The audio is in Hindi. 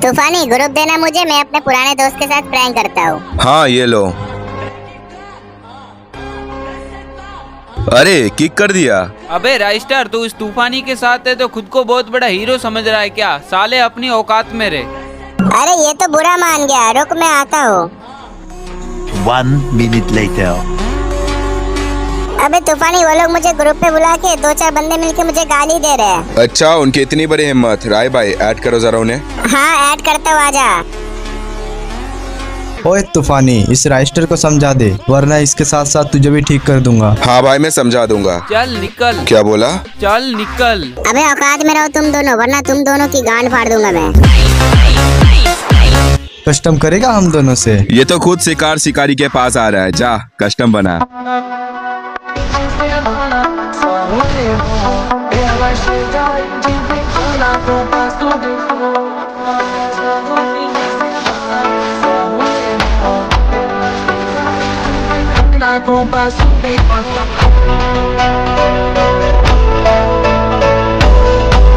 तूफानी ग्रुप देना मुझे, मैं अपने पुराने दोस्त के साथ प्रैंक करता हूँ। हाँ ये लो। अरे किक कर दिया। अबे राइस्टर, तू इस तूफानी के साथ है तो खुद को बहुत बड़ा हीरो समझ रहा है क्या? साले अपनी औकात में रहे। अरे ये तो बुरा मान गया, रुक मैं आता हूँ। 1 minute later. अबे तूफानी, वो लोग मुझे ग्रुप पे बुला के 2-4 बंदे मिलके मुझे गाली दे रहे हैं। अच्छा, उनकी इतनी बड़ी हिम्मत। राय भाई ऐड करो जरा उन्हें। हाँ ऐड करता हूँ, आजा। ओए तूफानी, इस राइस्टर को समझा दे, वरना इसके साथ साथ तुझे भी ठीक कर दूंगा। हाँ भाई मैं समझा दूंगा। चल निकल। क्या बोला? चल निकल। अबे औकात में रहो तुम दोनों, वरना तुम दोनों की गांड फाड़ दूंगा मैं। कस्टम करेगा हम दोनों से? ये तो खुद शिकारी के पास आ रहा है। जा कस्टम बना। Bomba,